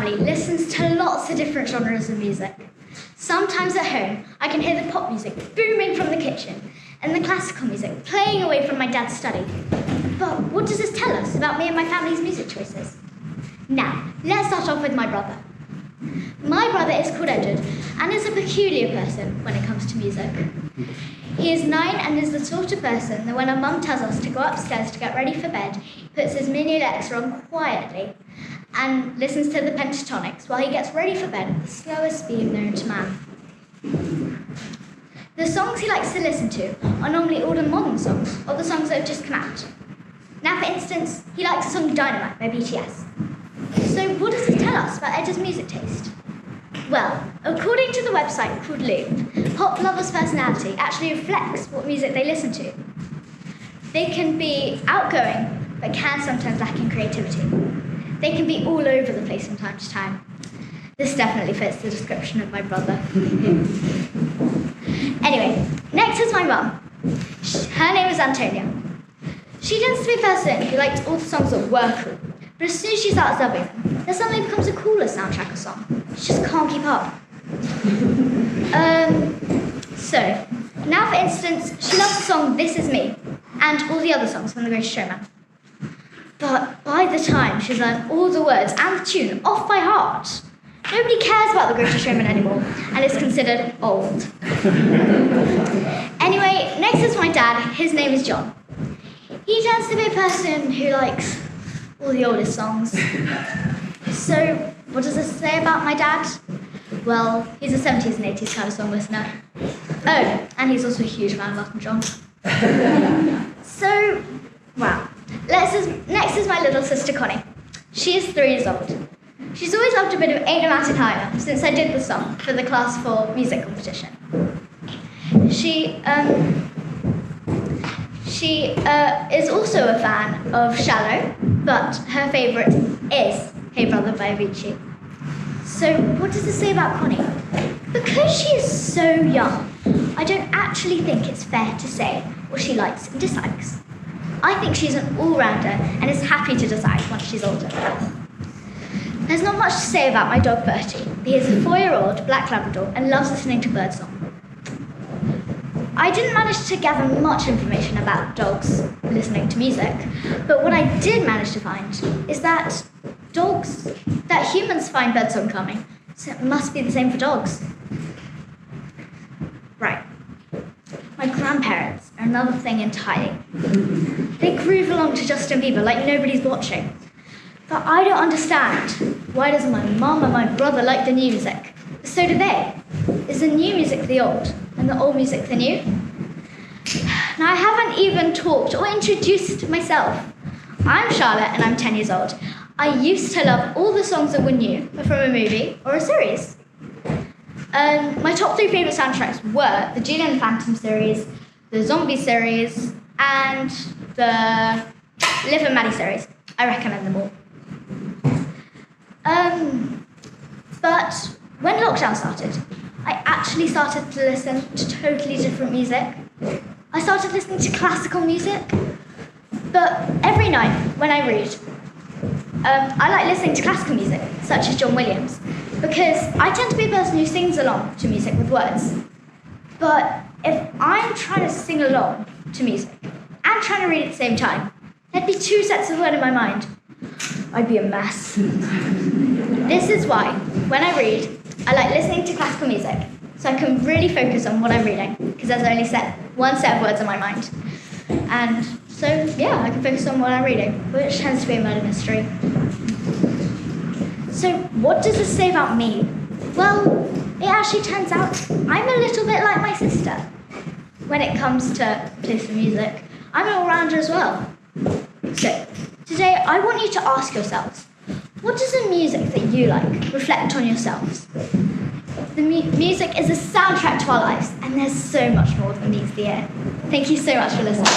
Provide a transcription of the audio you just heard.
family listens to lots of different genres of music. Sometimes at home, I can hear the pop music booming from the kitchen and the classical music playing away from my dad's study. But what does this tell us about me and my family's music choices? Now, let's start off with my brother. My brother is called Edward and is a peculiar person when it comes to music. He is 9 and is the sort of person that when our mum tells us to go upstairs to get ready for bed, he puts his mini Alexa on quietly and listens to the pentatonics while he gets ready for bed at the slowest speed known to man. The songs he likes to listen to are normally all the modern songs or the songs that have just come out. Now, for instance, he likes the song Dynamite by BTS. So what does this tell us about Ed's music taste? Well, according to the website called Loop, pop lovers' personality actually reflects what music they listen to. They can be outgoing, but can sometimes lack in creativity. They can be all over the place from time to time. This definitely fits the description of my brother. Anyway, next is my mum. Her name is Antonia. She tends to be a person who likes all the songs that were cool, but as soon as she starts dubbing them, there suddenly becomes a cooler soundtrack of song. She just can't keep up. So, now for instance, she loves the song This Is Me, and all the other songs from The Greatest Showman. But by the time she's learned all the words and the tune off by heart, nobody cares about The Greatest Showman anymore, and is considered old. Anyway, next is my dad. His name is John. He tends to be a person who likes all the oldest songs. So, what does this say about my dad? Well, he's a 70s and 80s kind of song listener. Oh, and he's also a huge fan of Elton John. So, wow. Next is my little sister Connie. She is 3 years old. She's always loved a bit of Ain't No Mountain High Enough since I did the song for the Class 4 music competition. She is also a fan of Shallow, but her favourite is Hey Brother by Avicii. So what does this say about Connie? Because she is so young, I don't actually think it's fair to say what she likes and dislikes. I think she's an all-rounder and is happy to decide once she's older. There's not much to say about my dog Bertie. He is a 4-year-old black Labrador and loves listening to birdsong. I didn't manage to gather much information about dogs listening to music, but what I did manage to find is that humans find birdsong calming, so it must be the same for dogs. Right. My grandparents are another thing entirely. They groove along to Justin Bieber like nobody's watching. But I don't understand, why doesn't my mum and my brother like the new music? But so do they. Is the new music the old, and the old music the new? Now, I haven't even talked or introduced myself. I'm Charlotte, and I'm 10 years old. I used to love all the songs that were new, but from a movie or a series. My top 3 favourite soundtracks were the Julian and the Phantom series, the Zombie series, and the Liv and Maddie series. I recommend them all. But when lockdown started, I actually started to listen to totally different music. I started listening to classical music, but every night when I read, I like listening to classical music, such as John Williams, because I tend to be a person who sings along to music with words. But if I'm trying to sing along to music and trying to read at the same time, there'd be 2 sets of words in my mind. I'd be a mess. This is why, when I read, I like listening to classical music, so I can really focus on what I'm reading, because there's only one set of words in my mind. And so, yeah, I can focus on what I'm reading, which tends to be a murder mystery. So, what does this say about me? Well, it actually turns out I'm a little bit like my sister. When it comes to taste in music, I'm an all-rounder as well. So, today I want you to ask yourselves, what does the music that you like reflect on yourselves? The music is a soundtrack to our lives, and there's so much more than meets the ear. Thank you so much for listening.